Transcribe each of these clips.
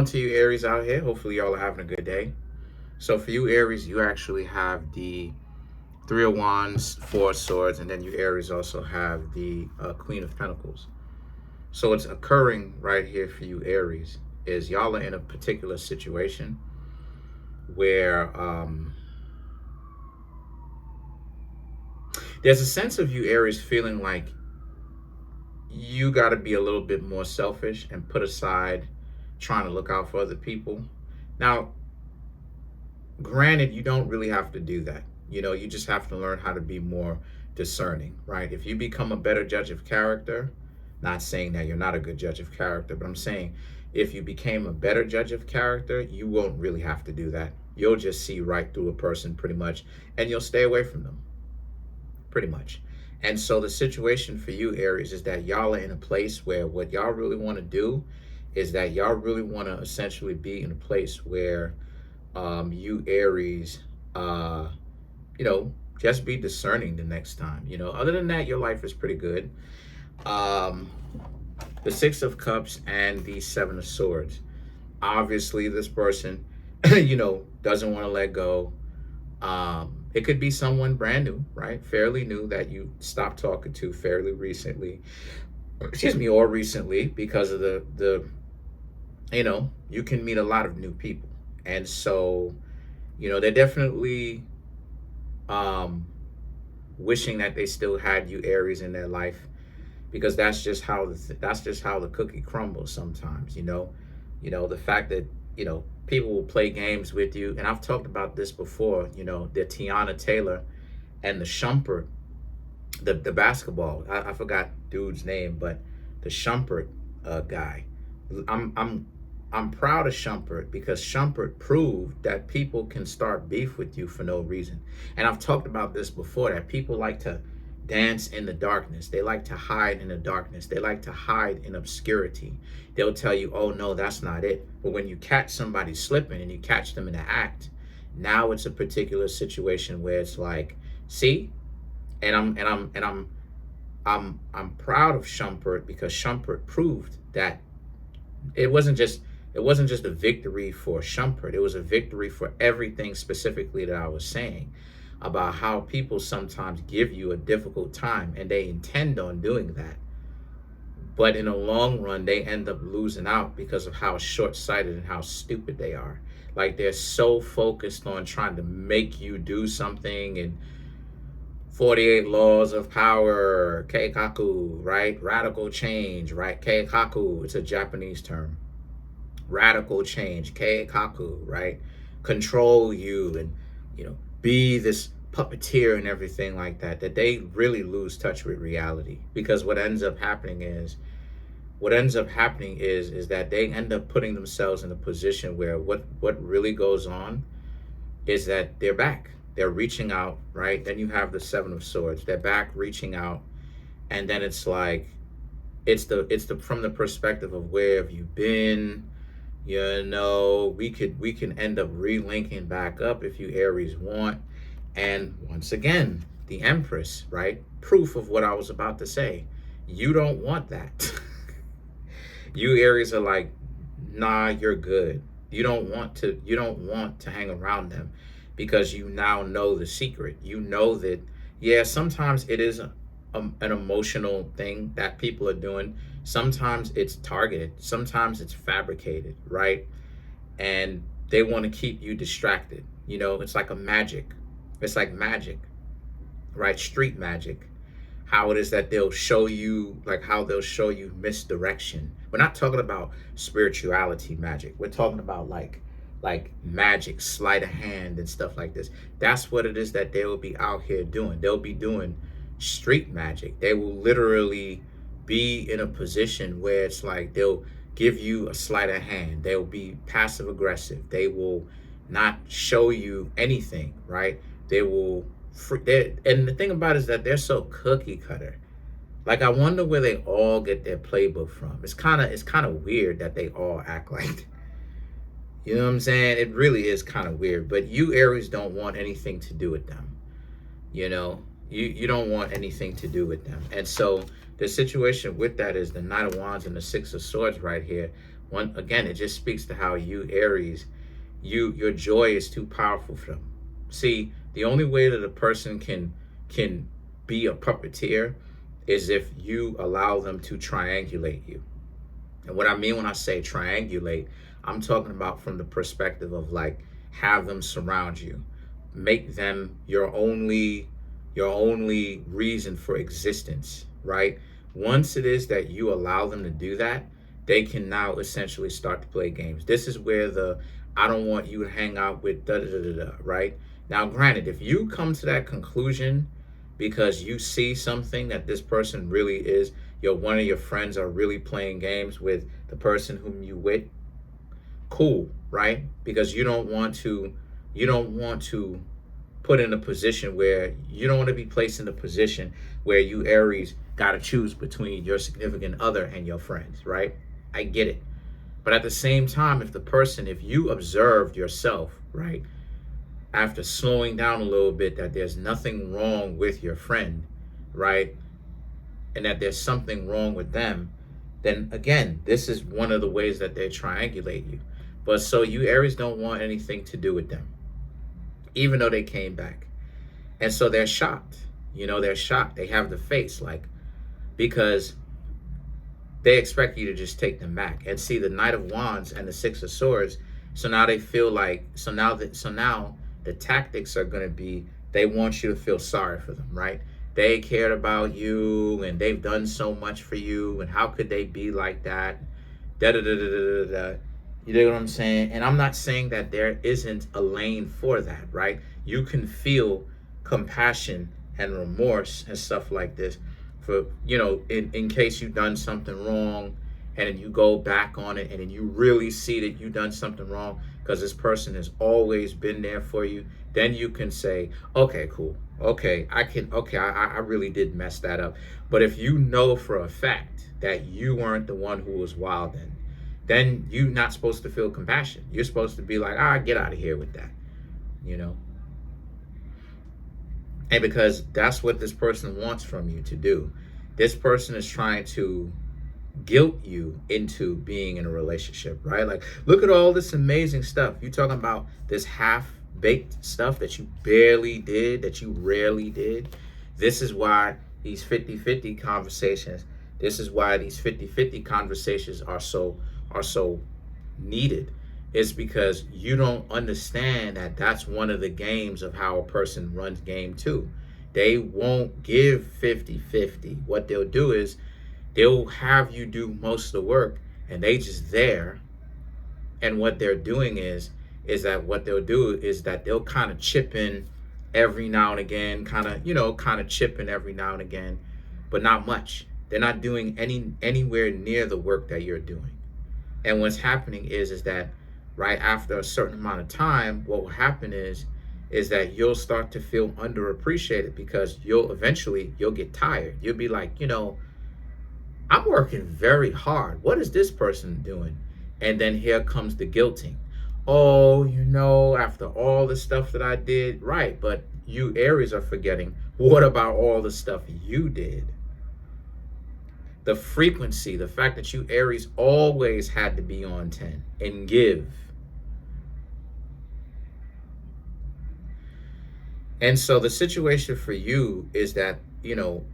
on to you Aries out here. Hopefully y'all are having a good day. So for you Aries, you actually have the Three of Wands, Four of Swords, and then you Aries also have the Queen of Pentacles. So what's occurring right here for you Aries is y'all are in a particular situation where there's a sense of you Aries feeling like you got to be a little bit more selfish and put aside trying to look out for other people. Now, granted, you don't really have to do that. You know, you just have to learn how to be more discerning, right? If you become a better judge of character, not saying that you're not a good judge of character, but I'm saying if you became a better judge of character, you won't really have to do that. You'll just see right through a person pretty much, and you'll stay away from them pretty much. And so the situation for you, Aries, is that y'all are in a place where what y'all really want to do is that y'all really want to essentially be in a place where you Aries, just be discerning the next time. Other than that, your life is pretty good. The Six of Cups and the Seven of Swords. Obviously, this person, doesn't want to let go. It could be someone brand new, right? Fairly new that you stopped talking to fairly recently, or recently, because of the you can meet a lot of new people. And so, they're definitely wishing that they still had you Aries in their life, because that's just how the cookie crumbles sometimes. The fact that people will play games with you, and I've talked about this before. The Tiana Taylor and the Shumpert, the basketball. I forgot dude's name, but the Shumpert guy. I'm proud of Shumpert, because Shumpert proved that people can start beef with you for no reason. And I've talked about this before, that people like to dance in the darkness. They like to hide in the darkness. They like to hide in obscurity. They'll tell you, oh no, that's not it. But when you catch somebody slipping and you catch them in the act, now it's a particular situation where it's like, see? And I'm proud of Shumpert, because Shumpert proved that it wasn't just a victory for Shumpert. It was a victory for everything specifically that I was saying about how people sometimes give you a difficult time, and they intend on doing that. But in the long run, they end up losing out because of how short-sighted and how stupid they are. Like, they're so focused on trying to make you do something, and 48 laws of power, keikaku, right? Radical change, right? Keikaku, it's a Japanese term. Radical change, keikaku, right? Control you, and be this puppeteer and everything like that they really lose touch with reality. Because what ends up happening is that they end up putting themselves in a position where what really goes on is that they're reaching out, right? Then you have the Seven of Swords. They're back reaching out, and then it's like it's the from the perspective of where have you been. We can end up relinking back up if you Aries want. And once again, the Empress, right? Proof of what I was about to say. You don't want that. You Aries are like, nah, you're good. You don't want to hang around them, because you now know the secret. You know that, yeah, sometimes it is an emotional thing that people are doing. Sometimes it's targeted. Sometimes it's fabricated, right? And they want to keep you distracted. It's like magic, right? Street magic. How it is that they'll show you misdirection. We're not talking about spirituality magic. We're talking about like magic, sleight of hand and stuff like this. That's what it is that they will be out here doing. They'll be doing street magic. They will literally be in a position where it's like they'll give you a sleight of hand. They'll be passive aggressive. They will not show you anything, right? They will and the thing about it is that they're so cookie cutter. Like, I wonder where they all get their playbook from. It's kind of weird that they all act like, you know what I'm saying? It really is kind of weird. But you Aries don't want anything to do with them. You don't want anything to do with them. And so the situation with that is the Knight of Wands and the Six of Swords right here. One again, it just speaks to how you Aries, your joy is too powerful for them. See, the only way that a person can be a puppeteer is if you allow them to triangulate you. And what I mean when I say triangulate, I'm talking about from the perspective of like have them surround you, make them your only reason for existence, right? Once it is that you allow them to do that, they can now essentially start to play games. This is where the I don't want you to hang out with da da da da da, right? Now, granted, if you come to that conclusion because you see something that this person really is, one of your friends are really playing games with the person whom you with, cool, right? Because you don't want to put in a position where you don't want to be placed in a position where you Aries got to choose between your significant other and your friends, right? I get it. But at the same time, if you observed yourself, right, after slowing down a little bit, that there's nothing wrong with your friend, right, and that there's something wrong with them, then again, this is one of the ways that they triangulate you. But so you Aries don't want anything to do with them, even though they came back. And so they're shocked. They're shocked. They have the face, like, because they expect you to just take them back. And see the Knight of Wands and the Six of Swords. So now they feel like, so now the tactics are going to be, they want you to feel sorry for them, right? They cared about you and they've done so much for you. And how could they be like that? Da da da da da da. You know what I'm saying? And I'm not saying that there isn't a lane for that, right? You can feel compassion and remorse and stuff like this for, in case you've done something wrong and then you go back on it and then you really see that you've done something wrong because this person has always been there for you. Then you can say, okay, cool. Okay, I really did mess that up. But if you know for a fact that you weren't the one who was wild then you're not supposed to feel compassion. You're supposed to be like, get out of here with that, And because that's what this person wants from you to do. This person is trying to guilt you into being in a relationship, right? Like, look at all this amazing stuff. You're talking about this half-baked stuff that you barely did, that you rarely did. This is why these 50-50 conversations, are so needed, is because you don't understand that that's one of the games of how a person runs game two. They won't give 50-50. What they'll do is they'll have you do most of the work and they just there. And what they're doing is that what they'll do is that they'll kind of chip in every now and again, kind of chip in every now and again, but not much. They're not doing anywhere near the work that you're doing. And what's happening is that right after a certain amount of time, what will happen is that you'll start to feel underappreciated because you'll get tired. You'll be like, I'm working very hard. What is this person doing? And then here comes the guilting. Oh, after all the stuff that I did, right? But you Aries are forgetting, what about all the stuff you did? The frequency, the fact that you Aries always had to be on 10 and give. And so the situation for you is that,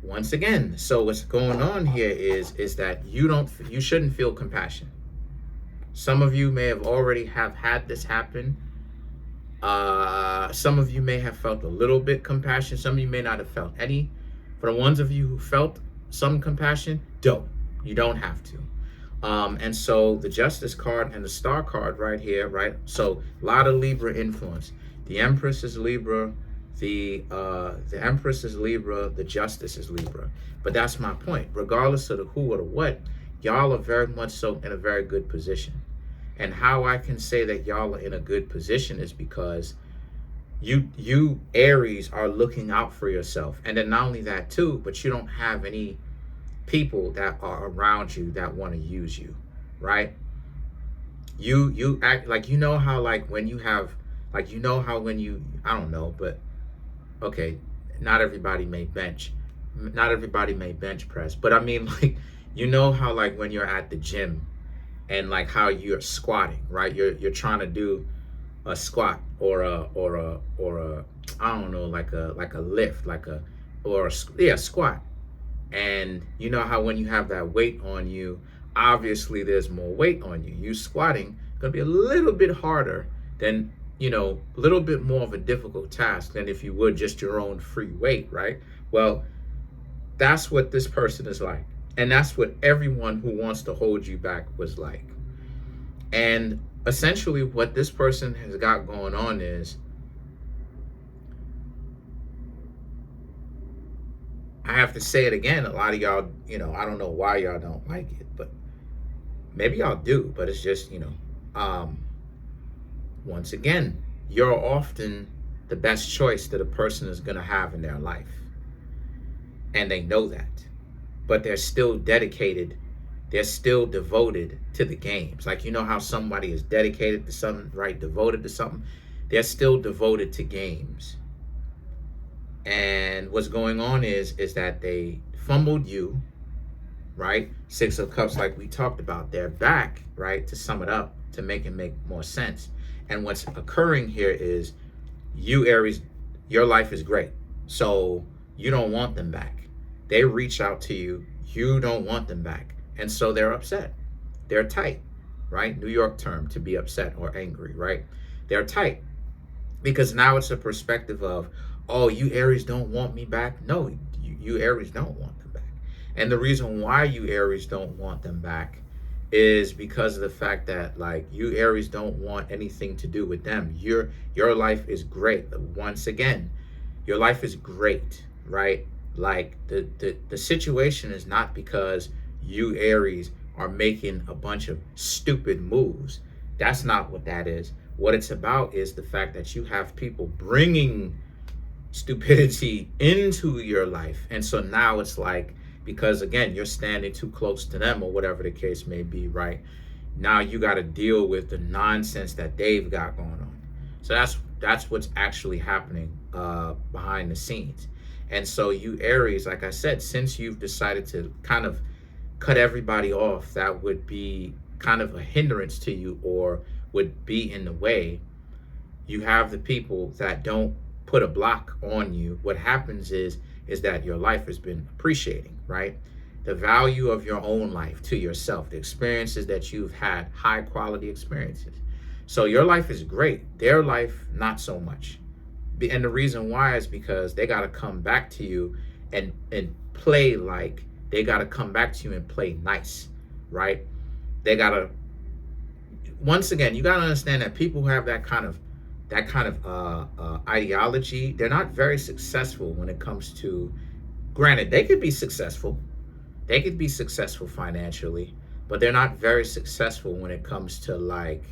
once again, so what's going on here is that you shouldn't feel compassion. Some of you may have already have had this happen. Some of you may have felt a little bit compassion. Some of you may not have felt any. For the ones of you who felt some compassion, you don't have to. And so the Justice card and the Star card right here, right? So a lot of Libra influence. The Empress is Libra. The Empress is Libra. The Justice is Libra. But that's my point. Regardless of the who or the what, y'all are very much so in a very good position. And how I can say that y'all are in a good position is because you Aries are looking out for yourself. And then not only that too, but you don't have any people that are around you that want to use you, right? You act like, how like when you have, like, how when you, I don't know, but okay, not everybody may bench press, but I mean, like, how like when you're at the gym and like how you're squatting, right? You're trying to do a squat or a I don't know, like a lift, like a or a, yeah, squat. And you know how when you have that weight on you, obviously there's more weight on you. You squatting gonna be a little bit harder than, a little bit more of a difficult task than if you would just your own free weight, right? Well, that's what this person is like. And that's what everyone who wants to hold you back was like. And essentially what this person has got going on is, I have to say it again, a lot of y'all, I don't know why y'all don't like it, but maybe y'all do, but it's just, um, once again, you're often the best choice that a person is going to have in their life. And they know that. But they're still dedicated. They're still devoted to the games. Like, you know how somebody is dedicated to something, right? Devoted to something. They're still devoted to games. And what's going on is that they fumbled you, right? Six of Cups, like we talked about. They're back, right? To sum it up, to make it make more sense. And what's occurring here is, you, Aries, your life is great. So you don't want them back. They reach out to you. You don't want them back. And so they're upset. They're tight, right? New York term, to be upset or angry, right? They're tight. Because now it's a perspective of, oh, you Aries don't want me back. No, you Aries don't want them back. And the reason why you Aries don't want them back is because of the fact that, like, you Aries don't want anything to do with them. Your life is great. Once again, your life is great, right? Like, the situation is not because you Aries are making a bunch of stupid moves. That's not what that is. What it's about is the fact that you have people bringing stupidity into your life. And so now it's like, because again, you're standing too close to them or whatever the case may be, right? Now you got to deal with the nonsense that they've got going on. So that's what's actually happening behind the scenes. And so you Aries, like I said, since you've decided to kind of cut everybody off that would be kind of a hindrance to you or would be in the way, you have the people that don't put a block on you. What happens is that your life has been appreciating, right? The value of your own life to yourself, the experiences that you've had, high quality experiences. So your life is great. Their life, not so much. And the reason why is because they got to come back to you and play like, they got to come back to you and play nice, right? They got to, once again, you got to understand that people who have that kind of ideology, they're not very successful when it comes to, granted, they could be successful. They could be successful financially, but they're not very successful when it comes to like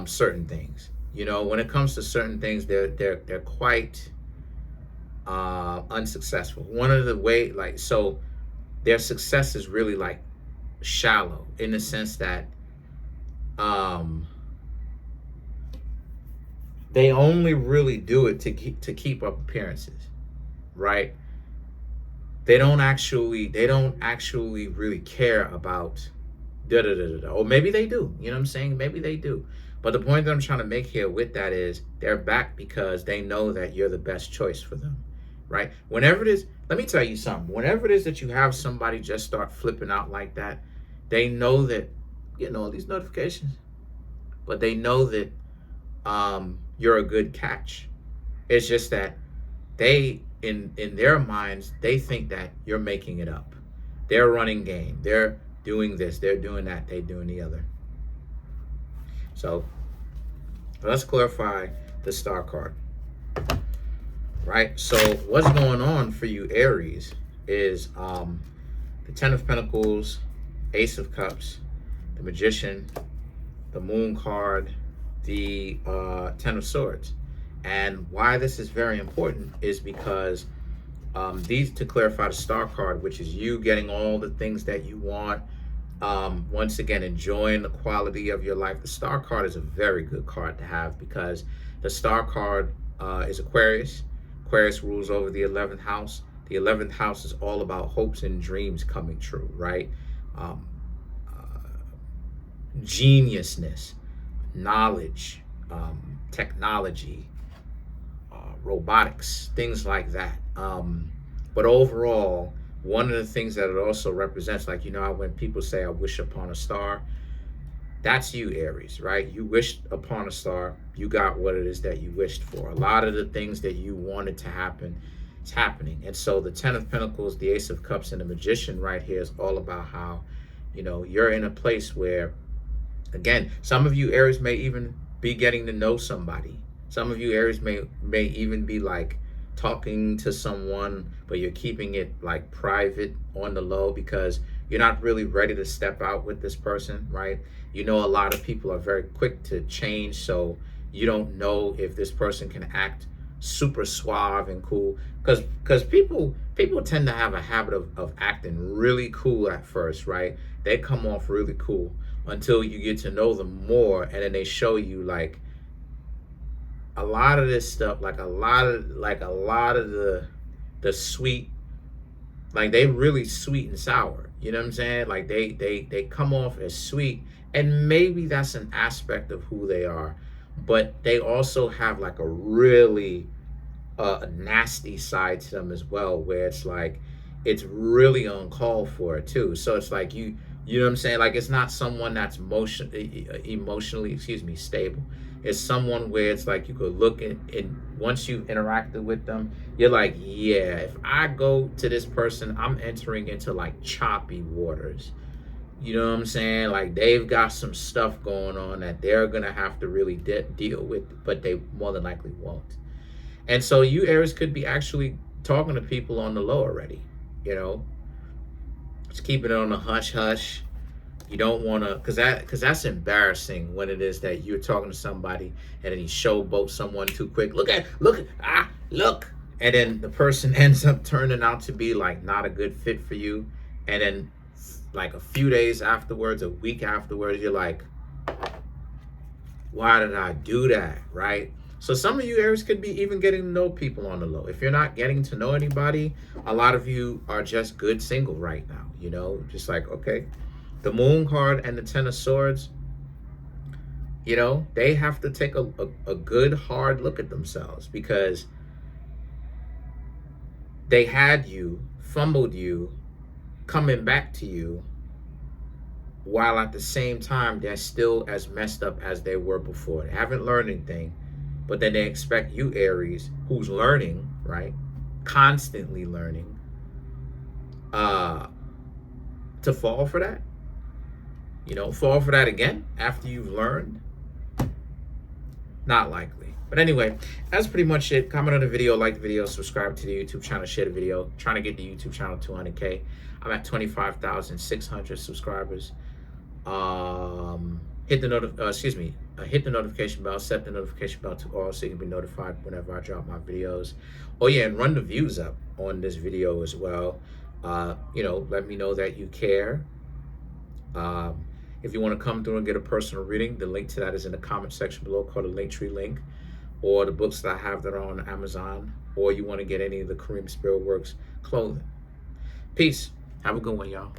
certain things. When it comes to certain things, they're quite unsuccessful. One of the way, like, so their success is really like shallow in the sense that they only really do it to keep up appearances, right? They don't actually really care about da da da da. Or maybe they do. You know what I'm saying? Maybe they do. But the point that I'm trying to make here with that is they're back because they know that you're the best choice for them, right? Whenever it is, let me tell you something. Whenever it is that you have somebody just start flipping out like that, they know that, all these notifications, but they know that you're a good catch. It's just that they, in their minds, they think that you're making it up. They're running game. They're doing this. They're doing that. They're doing the other. So let's clarify the star card, right? So what's going on for you Aries is the Ten of Pentacles, Ace of Cups, the Magician, the Moon card, the Ten of Swords. And why this is very important is because these, to clarify the star card, which is you getting all the things that you want, once again, enjoying the quality of your life. The star card is a very good card to have because the star card is Aquarius. Aquarius rules over the 11th house. The 11th house is all about hopes and dreams coming true, right? geniusness, knowledge, technology, robotics, things like that. But overall, one of the things that it also represents, like, you know, when people say, I wish upon a star, that's you, Aries, right? You wished upon a star, you got what it is that you wished for. A lot of the things that you wanted to happen, it's happening. And so the Ten of Pentacles, the Ace of Cups, and the Magician right here is all about how, you know, you're in a place where, again, some of you Aries may even be getting to know somebody. Some of you Aries may even be like talking to someone, but you're keeping it like private on the low because you're not really ready to step out with this person, right? You know, a lot of people are very quick to change, so you don't know if this person can act super suave and cool, because people tend to have a habit of acting really cool at first, right? They come off really cool until you get to know them more, and then they show you like a lot of this stuff, like a lot of the sweet, like they really sweet and sour. You know what I'm saying? Like they come off as sweet, and maybe that's an aspect of who they are, but they also have like a really nasty side to them as well, where it's like it's really uncalled for too. So it's like you know what I'm saying? Like it's not someone that's emotionally, excuse me, stable. It's someone where it's like you could look at, and once you've interacted with them, you're like, yeah, if I go to this person, I'm entering into like choppy waters. You know what I'm saying? Like they've got some stuff going on that they're gonna have to really deal with, but they more than likely won't. And so you Aries could be actually talking to people on the low already, you know, just keeping it on the hush hush. You don't want to, because that's embarrassing when it is that you're talking to somebody and then you showboat someone too quick. Look, and then the person ends up turning out to be like not a good fit for you, and then like a few days afterwards, a week afterwards, you're like, why did I do that, right? So some of you Aries could be even getting to know people on the low. If you're not getting to know anybody, a lot of you are just good single right now, you know, just like, okay. The Moon card and the Ten of Swords, you know, they have to take a good hard look at themselves, because they had you, fumbled you, coming back to you, while at the same time they're still as messed up as they were before. They haven't learned anything, but then they expect you, Aries, who's learning, right, constantly learning, to fall for that. You know, fall for that again after you've learned? Not likely. But anyway, that's pretty much it. Comment on the video, like the video, subscribe to the YouTube channel, share the video. Trying to get the YouTube channel 200K. I'm at 25,600 subscribers. Hit the notification bell, set the notification bell to all so you can be notified whenever I drop my videos. Oh yeah, and run the views up on this video as well. You know, let me know that you care. If you want to come through and get a personal reading, the link to that is in the comment section below, called the Linktree link, or the books that I have that are on Amazon, or you want to get any of the Kareemspiritworks clothing. Peace. Have a good one, y'all.